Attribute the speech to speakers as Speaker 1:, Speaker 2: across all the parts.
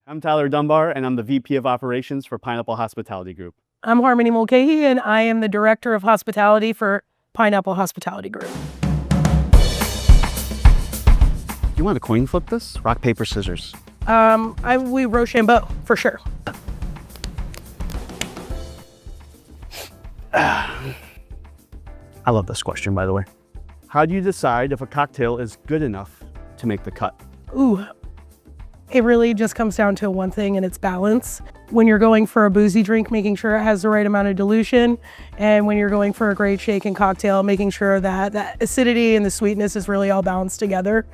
Speaker 1: I'm Tyler Dunbar, and I'm the VP of Operations for Pineapple Hospitality Group.
Speaker 2: I'm Harmony Mulcahy, and I am the Director of Hospitality for Pineapple Hospitality Group.
Speaker 1: You want to coin flip this? Rock, paper, scissors.
Speaker 2: We Rochambeau, for sure.
Speaker 1: I love this question, by the way. How do you decide if a cocktail is good enough to make the cut?
Speaker 2: Ooh, it really just comes down to one thing, and it's balance. When you're going for a boozy drink, making sure it has the right amount of dilution. And when you're going for a great shaken cocktail, making sure that that acidity and the sweetness is really all balanced together.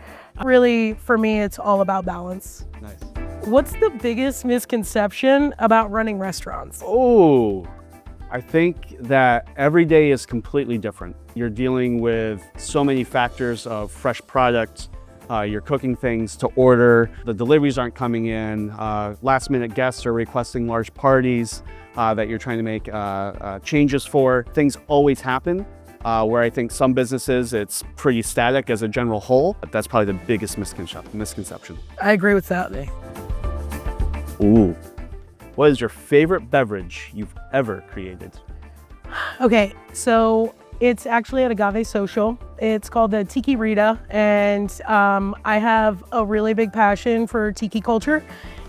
Speaker 2: Really, for me, it's all about balance.
Speaker 1: Nice.
Speaker 2: What's the biggest misconception about running restaurants?
Speaker 1: Oh, I think that every day is completely different. You're dealing with so many factors of fresh products. You're cooking things to order, the deliveries aren't coming in, last minute guests are requesting large parties that you're trying to make changes for. Things always happen, where I think some businesses, it's pretty static as a general whole. But that's probably the biggest misconception.
Speaker 2: I agree with that.
Speaker 1: Ooh. What is your favorite beverage you've ever created?
Speaker 2: Okay, so it's actually at Agave Social. It's called the Tiki Rita, and I have a really big passion for tiki culture,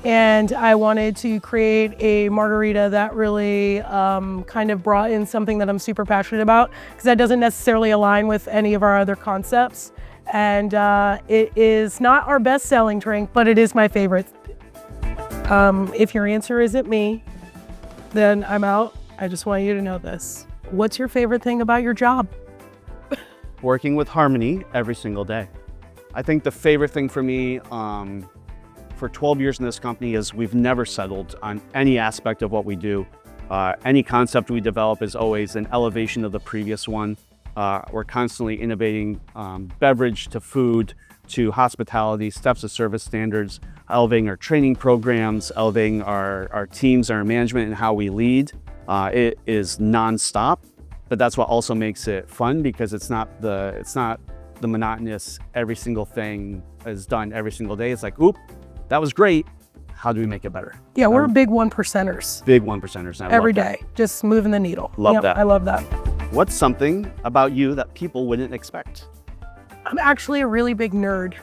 Speaker 2: and I wanted to create a margarita that really kind of brought in something that I'm super passionate about, because that doesn't necessarily align with any of our other concepts. And it is not our best-selling drink, but it is my favorite. If your answer isn't me, then I'm out. I just want you to know this. What's your favorite thing about your job?
Speaker 1: Working with Harmony every single day. I think the favorite thing for me for 12 years in this company is we've never settled on any aspect of what we do. Any concept we develop is always an elevation of the previous one. We're constantly innovating beverage to food to hospitality, steps of service standards, elevating our training programs, elevating our teams, our management, and how we lead. It is nonstop, but that's what also makes it fun, because it's not the monotonous every single thing is done every single day. It's like, oop, that was great. How do we make it better?
Speaker 2: Yeah, we're big one percenters.
Speaker 1: Big one percenters.
Speaker 2: Every day, just moving the needle.
Speaker 1: Love that.
Speaker 2: I love that.
Speaker 1: What's something about you that people wouldn't expect?
Speaker 2: I'm actually a really big nerd.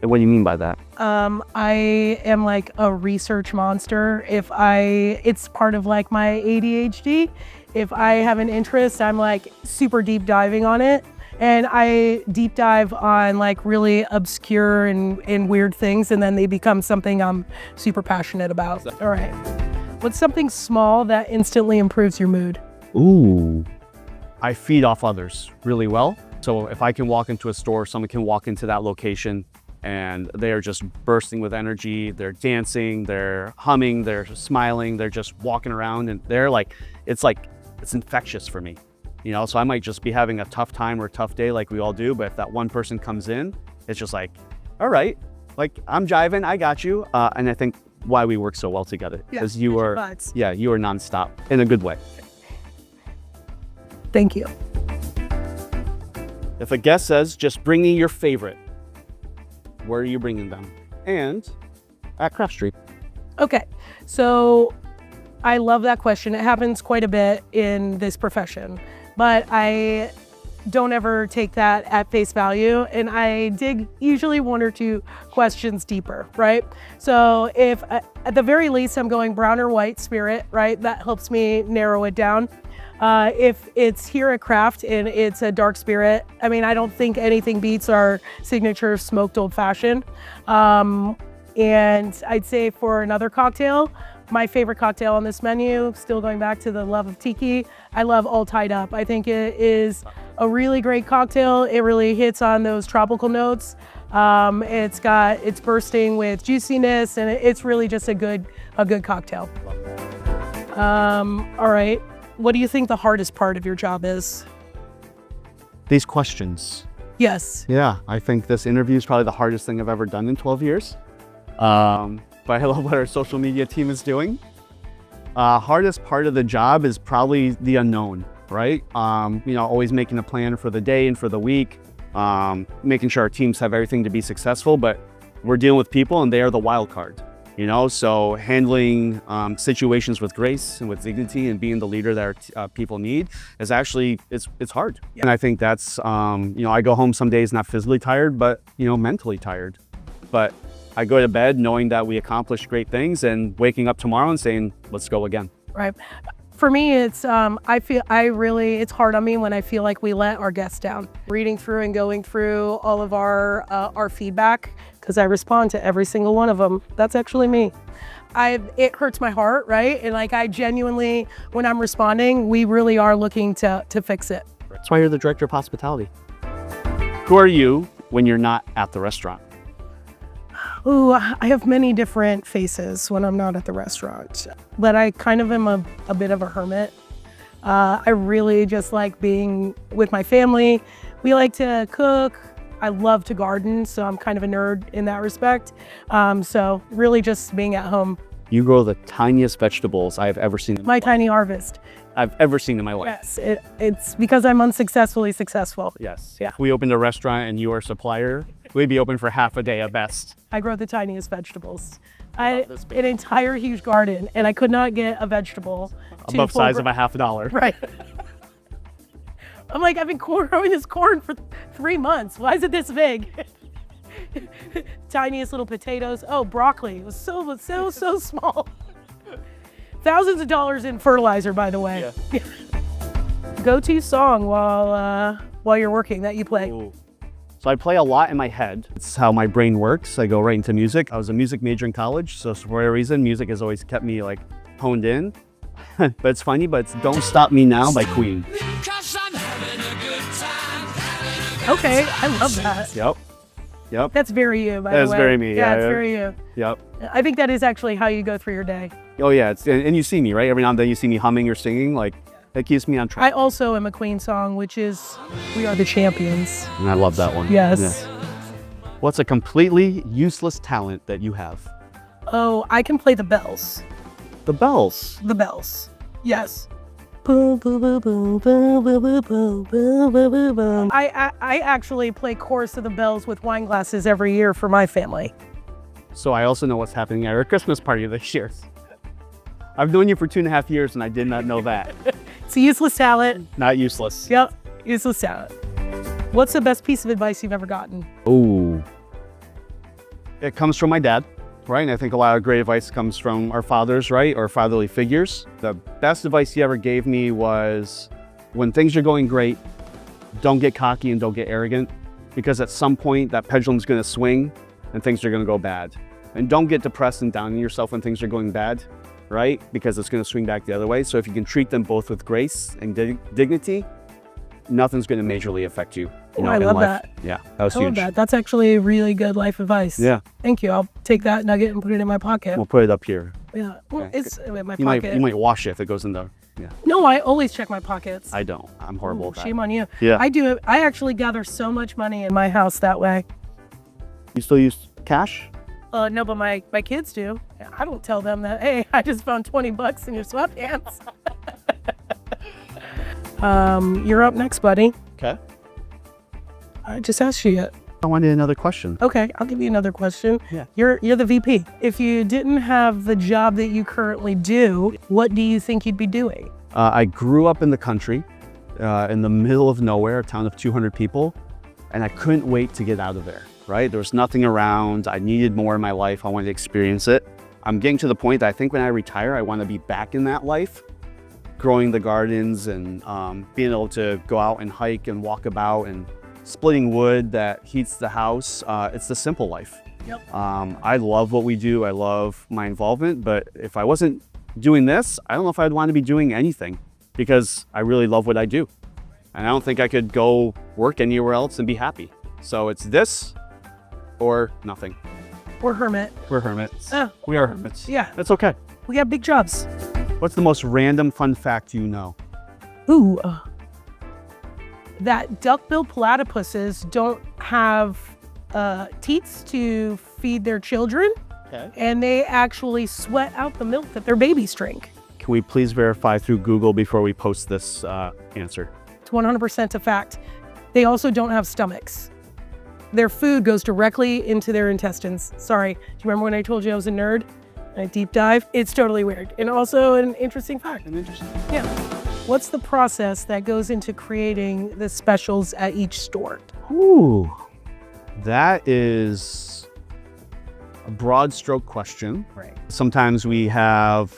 Speaker 1: And what do you mean by that?
Speaker 2: I am like a research monster. It's part of like my ADHD. If I have an interest, I'm like super deep diving on it. And I deep dive on like really obscure and weird things, and then they become something I'm super passionate about. All right. What's something small that instantly improves your mood?
Speaker 1: Ooh. I feed off others really well. So if I can walk into a store, someone can walk into that location and they are just bursting with energy. They're dancing, they're humming, they're smiling, they're just walking around, and it's infectious for me. You know, so I might just be having a tough time or a tough day like we all do, but if that one person comes in, it's just like, all right, like I'm jiving, I got you. And I think why we work so well together, because you are nonstop in a good way.
Speaker 2: Thank you.
Speaker 1: If a guest says, just bring me your favorite, where are you bringing them? And at Craft Street.
Speaker 2: Okay, so I love that question. It happens quite a bit in this profession, but I don't ever take that at face value, and I dig usually one or two questions deeper, right? So if at the very least I'm going brown or white spirit, right? That helps me narrow it down. If it's here at Craft and it's a dark spirit, I mean, I don't think anything beats our signature smoked old fashioned. And I'd say for another cocktail, my favorite cocktail on this menu, still going back to the love of tiki, I love All Tied Up. I think it is a really great cocktail. It really hits on those tropical notes. It's bursting with juiciness, and it's really just a good cocktail. All right. What do you think the hardest part of your job is?
Speaker 1: These questions.
Speaker 2: Yes.
Speaker 1: Yeah, I think this interview is probably the hardest thing I've ever done in 12 years. But I love what our social media team is doing. Hardest part of the job is probably the unknown, right? Always making a plan for the day and for the week, making sure our teams have everything to be successful, but we're dealing with people and they are the wild card. You know, so handling situations with grace and with dignity and being the leader that our people need is actually, it's hard. And I think that's, you know, I go home some days not physically tired, but, you know, mentally tired. But I go to bed knowing that we accomplished great things and waking up tomorrow and saying, let's go again.
Speaker 2: Right. For me, it's it's hard on me when I feel like we let our guests down. Reading through and going through all of our feedback, because I respond to every single one of them. That's actually me. It hurts my heart, right? And like I genuinely, when I'm responding, we really are looking to fix it.
Speaker 1: That's why you're the director of hospitality. Who are you when you're not at the restaurant?
Speaker 2: Ooh, I have many different faces when I'm not at the restaurant, but I kind of am a bit of a hermit. I really just like being with my family. We like to cook. I love to garden, so I'm kind of a nerd in that respect. So really just being at home.
Speaker 1: You grow the tiniest vegetables I've ever seen.
Speaker 2: My tiny harvest.
Speaker 1: I've ever seen in my life.
Speaker 2: Yes, it's because I'm unsuccessfully successful.
Speaker 1: Yes.
Speaker 2: Yeah.
Speaker 1: If we opened a restaurant and you were a supplier, we'd be open for half a day at best.
Speaker 2: I grow the tiniest vegetables. An entire huge garden, and I could not get a vegetable
Speaker 1: Above size of a $50.
Speaker 2: Right. I'm like, I've been growing this corn for 3 months. Why is it this big? Tiniest little potatoes. Oh, broccoli. It was so small. Thousands of dollars in fertilizer, by the way.
Speaker 1: Yeah.
Speaker 2: Go-to song while you're working that you play.
Speaker 1: Ooh. So I play a lot in my head. It's how my brain works. I go right into music. I was a music major in college, so for whatever reason, music has always kept me like honed in. But it's funny, but it's Don't Stop Me Now by Queen.
Speaker 2: Okay, I love that.
Speaker 1: Yep.
Speaker 2: That's very you, by the way.
Speaker 1: That's very me.
Speaker 2: Yeah, it's very you.
Speaker 1: Yep.
Speaker 2: I think that is actually how you go through your day.
Speaker 1: Oh yeah, and you see me, right? Every now and then you see me humming or singing, like that keeps me on track.
Speaker 2: I also am a Queen song, which is We Are the Champions.
Speaker 1: And I love that one.
Speaker 2: Yes.
Speaker 1: Yeah. What's a completely useless talent that you have?
Speaker 2: Oh, I can play the bells.
Speaker 1: The bells.
Speaker 2: The bells. Yes. Boom, boom, boom, boom, boom, boom, boom, boom, boom, boom, boom. I actually play chorus of the bells with wine glasses every year for my family.
Speaker 1: So I also know what's happening at our Christmas party this year. I've known you for 2.5 years and I did not know that.
Speaker 2: It's a useless talent.
Speaker 1: Not useless.
Speaker 2: Yep, useless talent. What's the best piece of advice you've ever gotten?
Speaker 1: Ooh. It comes from my dad, right? And I think a lot of great advice comes from our fathers, right? Or fatherly figures. The best advice he ever gave me was when things are going great, don't get cocky and don't get arrogant, because at some point that pendulum's gonna swing and things are gonna go bad. And don't get depressed and down on yourself when things are going bad, right? Because it's gonna swing back the other way. So if you can treat them both with grace and dignity, nothing's gonna majorly affect you. You know,
Speaker 2: I
Speaker 1: in
Speaker 2: love
Speaker 1: life.
Speaker 2: that.
Speaker 1: Yeah, that was
Speaker 2: I love
Speaker 1: huge.
Speaker 2: that. That's actually really good life advice.
Speaker 1: Yeah.
Speaker 2: Thank you. I'll take that nugget and put it in my pocket.
Speaker 1: We'll put it up here.
Speaker 2: Yeah. Well,
Speaker 1: Okay.
Speaker 2: it's in my
Speaker 1: You
Speaker 2: pocket.
Speaker 1: might wash it if it goes in there. Yeah.
Speaker 2: No, I always check my pockets.
Speaker 1: I don't. I'm horrible
Speaker 2: Ooh,
Speaker 1: at that.
Speaker 2: shame on you.
Speaker 1: Yeah.
Speaker 2: I do it. I actually gather so much money in my house that way.
Speaker 1: You still use cash?
Speaker 2: No, but my kids do. I don't tell them that, hey, I just found 20 bucks in your sweatpants. You're up next, buddy.
Speaker 1: Okay.
Speaker 2: I just asked you yet.
Speaker 1: I wanted another question.
Speaker 2: Okay, I'll give you another question.
Speaker 1: Yeah.
Speaker 2: You're the VP. If you didn't have the job that you currently do, what do you think you'd be doing?
Speaker 1: I grew up in the country, in the middle of nowhere, a town of 200 people, and I couldn't wait to get out of there, right? There was nothing around. I needed more in my life. I wanted to experience it. I'm getting to the point that I think when I retire, I want to be back in that life, growing the gardens and being able to go out and hike and walk about and splitting wood that heats the house. It's the simple life.
Speaker 2: Yep.
Speaker 1: I love what we do. I love my involvement, but if I wasn't doing this, I don't know if I'd want to be doing anything because I really love what I do. And I don't think I could go work anywhere else and be happy. So it's this or nothing.
Speaker 2: Or hermit.
Speaker 1: We're hermits.
Speaker 2: Oh.
Speaker 1: We are hermits.
Speaker 2: Yeah.
Speaker 1: That's okay.
Speaker 2: We have big jobs.
Speaker 1: What's the most random fun fact you know?
Speaker 2: Ooh. That duck-billed platypuses don't have teats to feed their children,
Speaker 1: Okay.
Speaker 2: and they actually sweat out the milk that their babies drink.
Speaker 1: Can we please verify through Google before we post this answer?
Speaker 2: It's 100% a fact. They also don't have stomachs. Their food goes directly into their intestines. Sorry, do you remember when I told you I was a nerd? a deep dive. It's totally weird and also an interesting fact. Yeah. What's the process that goes into creating the specials at each store?
Speaker 1: Ooh, that is a broad stroke question.
Speaker 2: Right.
Speaker 1: Sometimes we have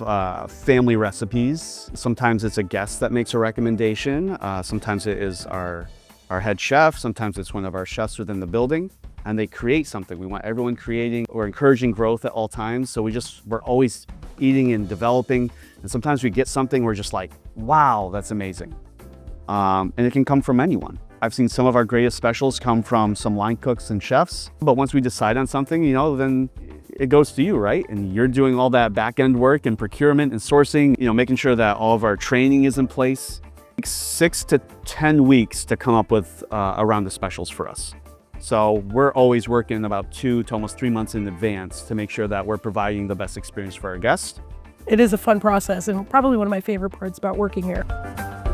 Speaker 1: family recipes. Sometimes it's a guest that makes a recommendation. Sometimes it is our head chef. Sometimes it's one of our chefs within the building, and they create something. We want everyone creating. We're encouraging growth at all times. So we're always eating and developing. And sometimes we get something, we're just like, wow, that's amazing. And it can come from anyone. I've seen some of our greatest specials come from some line cooks and chefs. But once we decide on something, then it goes to you, right? And you're doing all that back end work and procurement and sourcing, making sure that all of our training is in place. 6 to 10 weeks to come up with around the specials for us. So we're always working about 2 to almost 3 months in advance to make sure that we're providing the best experience for our guests.
Speaker 2: It is a fun process and probably one of my favorite parts about working here.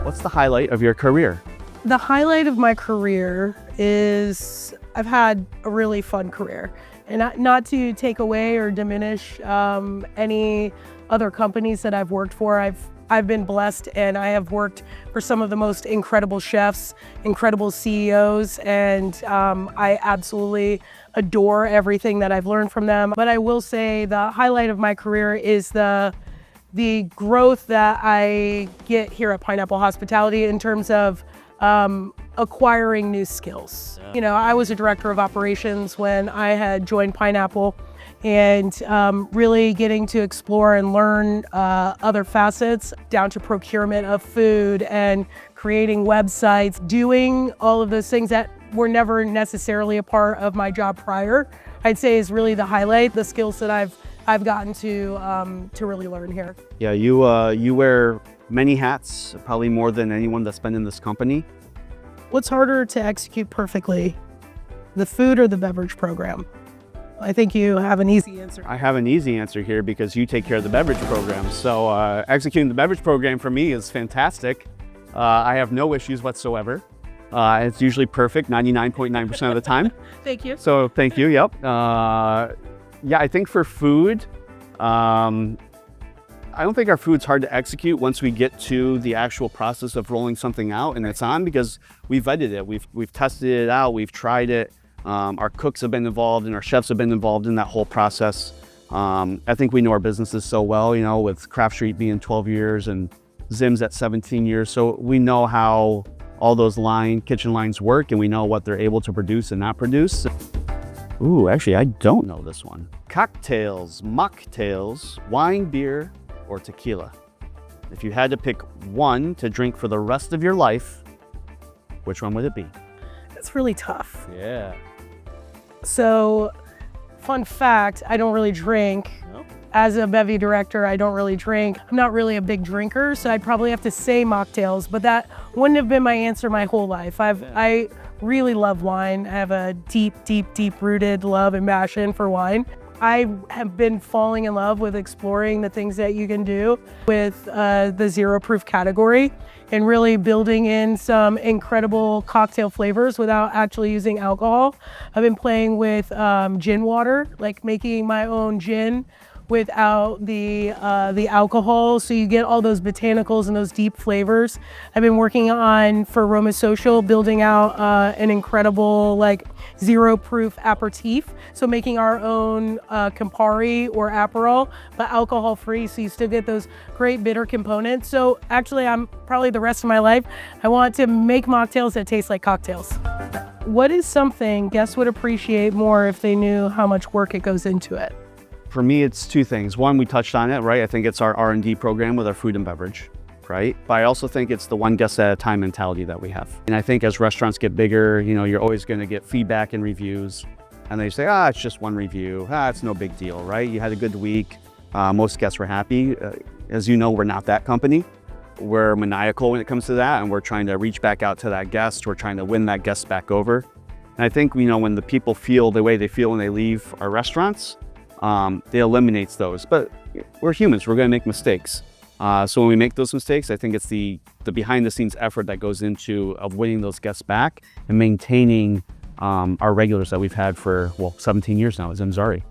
Speaker 1: What's the highlight of your career?
Speaker 2: The highlight of my career is I've had a really fun career. And not to take away or diminish any other companies that I've worked for. I've been blessed and I have worked for some of the most incredible chefs, incredible CEOs, and I absolutely adore everything that I've learned from them. But I will say the highlight of my career is the growth that I get here at Pineapple Hospitality in terms of acquiring new skills. I was a director of operations when I had joined Pineapple, and really getting to explore and learn other facets down to procurement of food and creating websites, doing all of those things that were never necessarily a part of my job prior, I'd say is really the highlight, the skills that I've gotten to really learn here.
Speaker 1: Yeah, you wear many hats, probably more than anyone that's been in this company.
Speaker 2: What's harder to execute perfectly, the food or the beverage program? I think you have an easy answer.
Speaker 1: I have an easy answer here because you take care of the beverage program. So executing the beverage program for me is fantastic. I have no issues whatsoever. It's usually perfect 99.9% of the time.
Speaker 2: Thank you.
Speaker 1: So thank you, yep. Yeah, I think for food, I don't think our food's hard to execute once we get to the actual process of rolling something out and it's on, because we've vetted it, we've tested it out, we've tried it. Our cooks have been involved and our chefs have been involved in that whole process. I think we know our businesses so well, with Craft Street being 12 years and Zim's at 17 years. So we know how all those kitchen lines work, and we know what they're able to produce and not produce. Ooh, actually, I don't know this one. Cocktails, mocktails, wine, beer, or tequila. If you had to pick one to drink for the rest of your life, which one would it be?
Speaker 2: It's really tough.
Speaker 1: Yeah.
Speaker 2: So, fun fact, I don't really drink.
Speaker 1: Nope.
Speaker 2: As a bevy director, I don't really drink. I'm not really a big drinker, so I'd probably have to say mocktails, but that wouldn't have been my answer my whole life. I really love wine. I have a deep, deep, deep rooted love and passion for wine. I have been falling in love with exploring the things that you can do with the zero proof category and really building in some incredible cocktail flavors without actually using alcohol. I've been playing with gin water, like making my own gin without the alcohol, so you get all those botanicals and those deep flavors. I've been working on, for Roma Social, building out an incredible zero proof aperitif, so making our own Campari or Aperol, but alcohol free, so you still get those great bitter components. So actually, I'm probably the rest of my life, I want to make mocktails that taste like cocktails. What is something guests would appreciate more if they knew how much work it goes into it?
Speaker 1: For me, it's two things. One, we touched on it, right? I think it's our R&D program with our food and beverage, right? But I also think it's the one guest at a time mentality that we have. And I think as restaurants get bigger, you're always going to get feedback and reviews. And they say, it's just one review. It's no big deal, right? You had a good week. Most guests were happy. As you know, we're not that company. We're maniacal when it comes to that. And we're trying to reach back out to that guest. We're trying to win that guest back over. And I think, when the people feel the way they feel when they leave our restaurants, it eliminates those. But we're humans, we're gonna make mistakes. So when we make those mistakes, I think it's the behind the scenes effort that goes into of winning those guests back and maintaining our regulars that we've had for, 17 years now at Zim's Zari.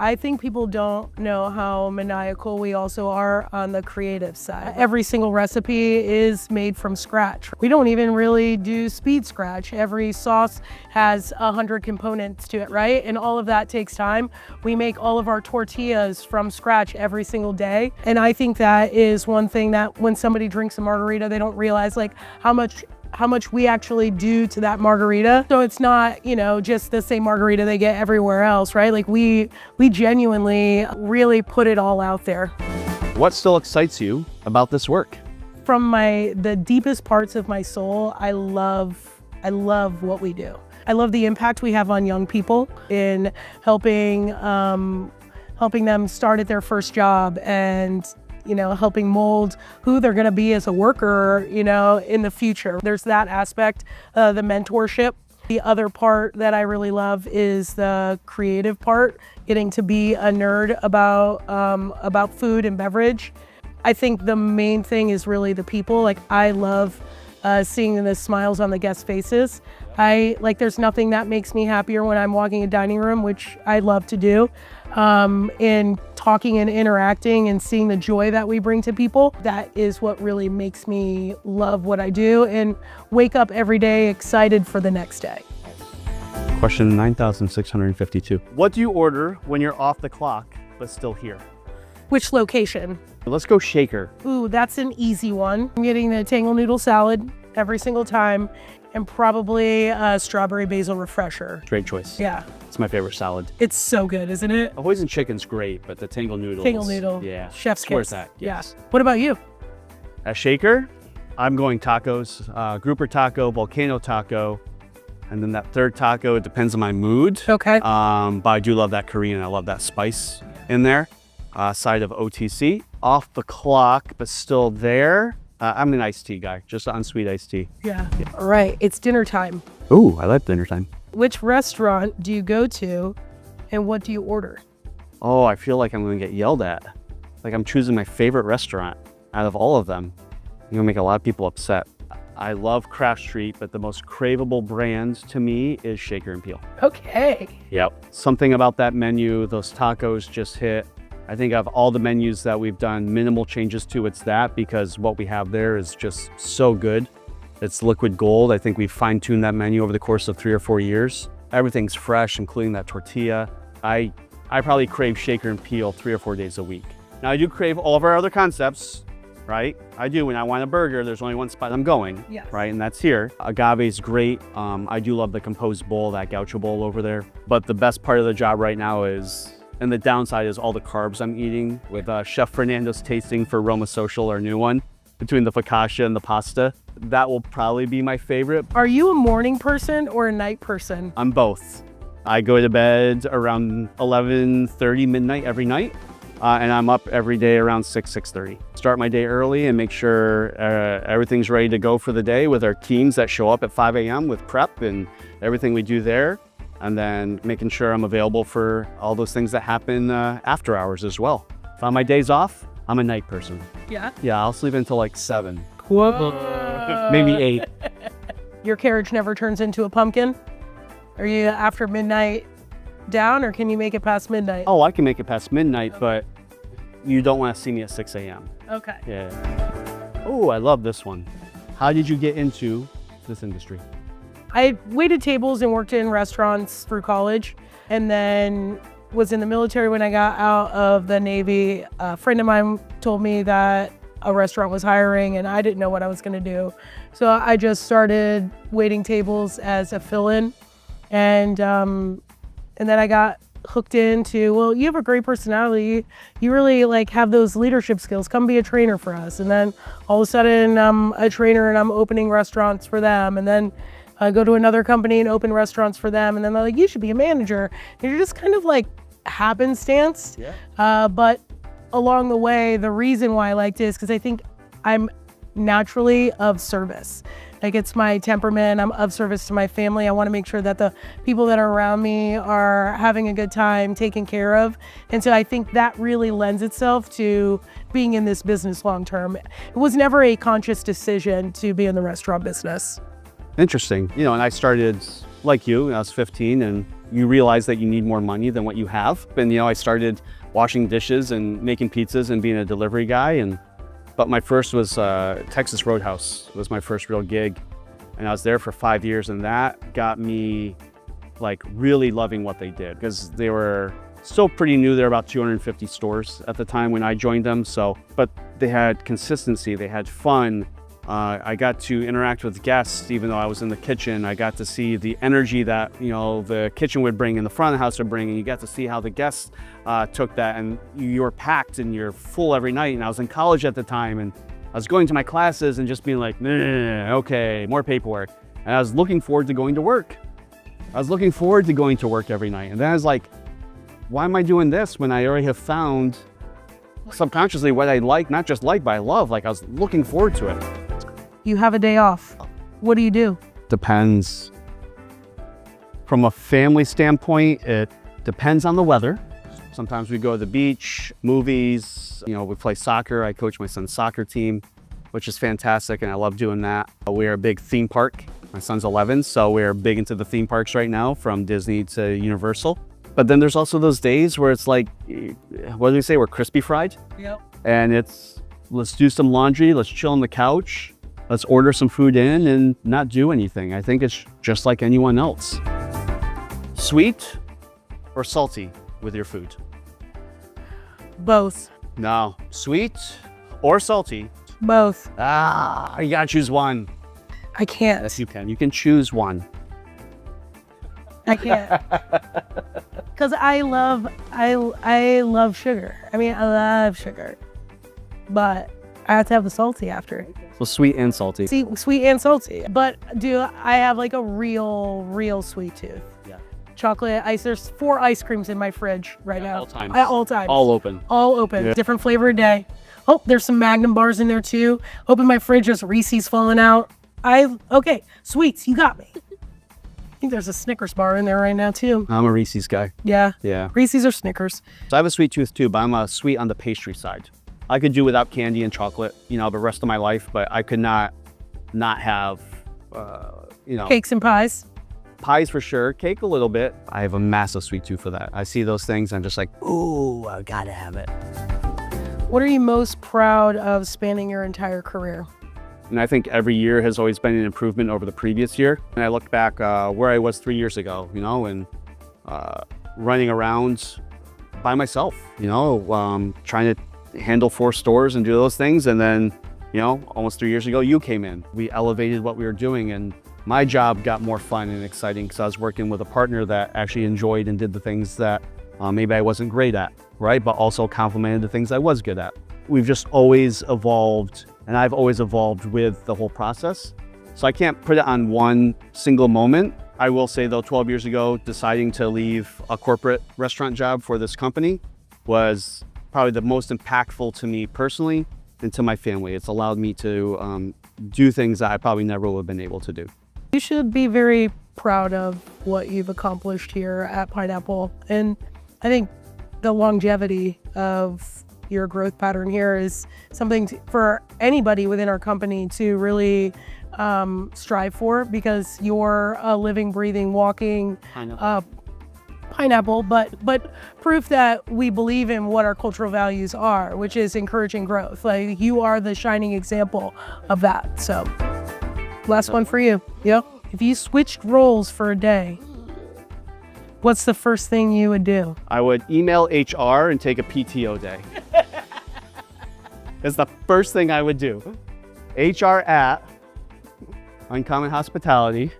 Speaker 2: I think people don't know how maniacal we also are on the creative side. Every single recipe is made from scratch. We don't even really do speed scratch. Every sauce has 100 components to it, right? And all of that takes time. We make all of our tortillas from scratch every single day. And I think that is one thing that when somebody drinks a margarita, they don't realize like how much we actually do to that margarita. So it's not, you know, just the same margarita they get everywhere else, right? Like we genuinely really put it all out there.
Speaker 1: What still excites you about this work?
Speaker 2: From the deepest parts of my soul, I love what we do. I love the impact we have on young people in helping them start at their first job and, you know, helping mold who they're going to be as a worker, you know, in the future. There's that aspect, the mentorship. The other part that I really love is the creative part, getting to be a nerd about food and beverage. I think the main thing is really the people. Like I love seeing the smiles on the guests' faces. There's nothing that makes me happier when I'm walking a dining room, which I love to do, in talking and interacting and seeing the joy that we bring to people. That is what really makes me love what I do and wake up every day excited for the next day.
Speaker 1: Question 9,652. What do you order when you're off the clock, but still here?
Speaker 2: Which location?
Speaker 1: Let's go shaker.
Speaker 2: Ooh, that's an easy one. I'm getting the tangle noodle salad every single time and probably a strawberry basil refresher.
Speaker 1: Great choice.
Speaker 2: Yeah.
Speaker 1: It's my favorite salad.
Speaker 2: It's so good, isn't it?
Speaker 1: Hoisin chicken's great, but the tangle noodles.
Speaker 2: Tangle noodle.
Speaker 1: Yeah.
Speaker 2: Chef's
Speaker 1: it's worth
Speaker 2: kiss.
Speaker 1: that.
Speaker 2: Yeah.
Speaker 1: Yes.
Speaker 2: What about you?
Speaker 1: At shaker, I'm going tacos, grouper taco, volcano taco, and then that third taco, it depends on my mood.
Speaker 2: Okay.
Speaker 1: But I do love that Korean. I love that spice in there. Side of OTC. Off the clock, but still there. I'm an iced tea guy, just unsweet iced tea.
Speaker 2: Yeah. All right, it's dinner time.
Speaker 1: Ooh, I like dinner time.
Speaker 2: Which restaurant do you go to and what do you order?
Speaker 1: Oh, I feel like I'm gonna get yelled at. Like I'm choosing my favorite restaurant out of all of them. You're gonna make a lot of people upset. I love Craft Street, but the most craveable brand to me is Shaker and Peel.
Speaker 2: Okay.
Speaker 1: Yep. Something about that menu, those tacos just hit. I think of all the menus that we've done minimal changes to, it's that, because what we have there is just so good. It's liquid gold. I think we've fine-tuned that menu over the course of 3 or 4 years. Everything's fresh, including that tortilla. I probably crave Shaker and Peel 3 or 4 days a week. Now I do crave all of our other concepts, right? I do. When I want a burger, there's only one spot I'm going,
Speaker 2: Yes.
Speaker 1: right? And that's here. Agave's great. I do love the composed bowl, that gaucho bowl over there. But the best part of the job right now is, and the downside is all the carbs I'm eating with Chef Fernando's tasting for Roma Social, our new one, between the focaccia and the pasta. That will probably be my favorite.
Speaker 2: Are you a morning person or a night person?
Speaker 1: I'm both. I go to bed around 11:30, midnight every night, and I'm up every day around 6:30. Start my day early and make sure everything's ready to go for the day with our teams that show up at 5 a.m. with prep and everything we do there. And then making sure I'm available for all those things that happen after hours as well. If on my days off, I'm a night person.
Speaker 2: Yeah.
Speaker 1: Yeah, I'll sleep until like 7,
Speaker 2: Whoa.
Speaker 1: maybe 8.
Speaker 2: Your carriage never turns into a pumpkin? Are you after midnight down or can you make it past midnight?
Speaker 1: Oh, I can make it past midnight, but you don't want to see me at 6 a.m.
Speaker 2: Okay.
Speaker 1: Yeah. Oh, I love this one. How did you get into this industry?
Speaker 2: I waited tables and worked in restaurants through college and then was in the military when I got out of the Navy. A friend of mine told me that a restaurant was hiring and I didn't know what I was gonna do. So I just started waiting tables as a fill-in and then I got hooked into, well, you have a great personality. You really like have those leadership skills. Come be a trainer for us. And then all of a sudden I'm a trainer and I'm opening restaurants for them. And then I go to another company and open restaurants for them. And then they're like, you should be a manager. And you're just kind of like happenstance.
Speaker 1: Yeah.
Speaker 2: But along the way, the reason why I liked it is because I think I'm naturally of service. Like it's my temperament. I'm of service to my family. I want to make sure that the people that are around me are having a good time, taken care of. And so I think that really lends itself to being in this business long term. It was never a conscious decision to be in the restaurant business.
Speaker 1: Interesting. You know, and I started like you when I was 15 and you realize that you need more money than what you have. And, I started washing dishes and making pizzas and being a delivery guy. But my first was Texas Roadhouse was my first real gig. And I was there for 5 years, and that got me like really loving what they did, because they were still pretty new. There were about 250 stores at the time when I joined them. But they had consistency, they had fun. I got to interact with guests, even though I was in the kitchen. I got to see the energy that, the kitchen would bring and the front of the house would bring, and you got to see how the guests took that, and you're packed and you're full every night. And I was in college at the time, and I was going to my classes and just being like, okay, more paperwork. And I was looking forward to going to work. Every night. And then I was like, why am I doing this when I already have found subconsciously what I like, not just like, but I love. Like, I was looking forward to it.
Speaker 2: You have a day off. What do you do?
Speaker 1: Depends. From a family standpoint, it depends on the weather. Sometimes we go to the beach, movies, we play soccer. I coach my son's soccer team, which is fantastic, and I love doing that. We are a big theme park. My son's 11, so we're big into the theme parks right now, from Disney to Universal. But then there's also those days where it's like, what do we say? We're crispy fried.
Speaker 2: Yep.
Speaker 1: And it's, let's do some laundry, let's chill on the couch, let's order some food in and not do anything. I think it's just like anyone else. Sweet or salty with your food?
Speaker 2: Both.
Speaker 1: No, sweet or salty?
Speaker 2: Both.
Speaker 1: You gotta choose one.
Speaker 2: I can't.
Speaker 1: Yes, you can. You can choose one.
Speaker 2: I can't. Because I love sugar. I love sugar. But I have to have the salty after.
Speaker 1: So sweet and salty.
Speaker 2: See, sweet and salty. But I have like a real sweet tooth.
Speaker 1: Yeah.
Speaker 2: Chocolate ice. There's 4 ice creams in my fridge right now.
Speaker 1: All times.
Speaker 2: At all times.
Speaker 1: All open.
Speaker 2: All open.
Speaker 1: Yeah.
Speaker 2: Different flavor a day. Oh, there's some Magnum bars in there too. Open my fridge, there's Reese's falling out. Okay, sweets, you got me. I think there's a Snickers bar in there right now too.
Speaker 1: I'm a Reese's guy.
Speaker 2: Yeah.
Speaker 1: Yeah.
Speaker 2: Reese's or Snickers.
Speaker 1: So I have a sweet tooth too, but I'm a sweet on the pastry side. I could do without candy and chocolate, the rest of my life, but I could not have,
Speaker 2: Cakes and pies.
Speaker 1: Pies for sure, cake a little bit. I have a massive sweet tooth for that. I see those things, I'm just like, ooh, I gotta have it.
Speaker 2: What are you most proud of spanning your entire career?
Speaker 1: And I think every year has always been an improvement over the previous year. And I look back where I was 3 years ago, and running around by myself, trying to handle 4 stores and do those things. And then, almost 3 years ago, you came in. We elevated what we were doing, and my job got more fun and exciting because I was working with a partner that actually enjoyed and did the things that maybe I wasn't great at, right? But also complemented the things I was good at. We've just always evolved, and I've always evolved with the whole process. So I can't put it on one single moment. I will say though, 12 years ago, deciding to leave a corporate restaurant job for this company was probably the most impactful to me personally and to my family. It's allowed me to do things that I probably never would have been able to do.
Speaker 2: You should be very proud of what you've accomplished here at Pineapple. And I think the longevity of your growth pattern here is something for anybody within our company to really strive for, because you're a living, breathing, walking pineapple, but proof that we believe in what our cultural values are, which is encouraging growth. Like, you are the shining example of that. So last one for you. Yep. If you switched roles for a day, what's the first thing you would do?
Speaker 1: I would email HR and take a PTO day. That's the first thing I would do. HR at Uncommon Hospitality.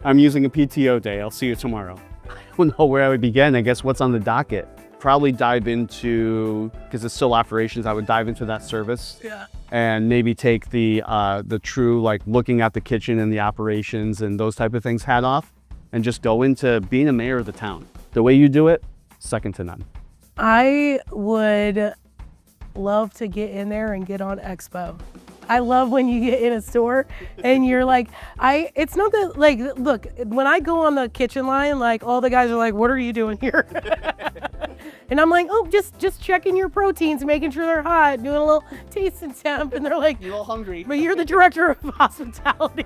Speaker 1: I'm using a PTO day. I'll see you tomorrow. I don't know where I would begin. I guess what's on the docket. Probably dive into, because it's still operations, I would dive into that service.
Speaker 2: Yeah.
Speaker 1: And maybe take the true, like, looking at the kitchen and the operations and those type of things hat off, and just go into being a mayor of the town. The way you do it, second to none. I
Speaker 2: would love to get in there and get on Expo. I love when you get in a store and you're like, it's not that, like, look, when I go on the kitchen line, like, all the guys are like, what are you doing here? And I'm like, oh, just checking your proteins, making sure they're hot, doing a little taste and temp. And they're like,
Speaker 1: you're a little hungry.
Speaker 2: But you're the director of hospitality.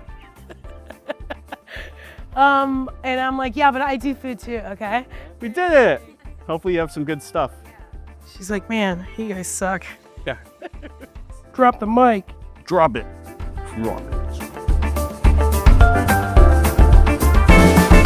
Speaker 2: And I'm like, yeah, but I do food too, okay?
Speaker 1: We did it. Hopefully you have some good stuff.
Speaker 2: She's like, man, you guys suck.
Speaker 1: Yeah.
Speaker 2: Drop the mic.
Speaker 1: Drop it. Drop it.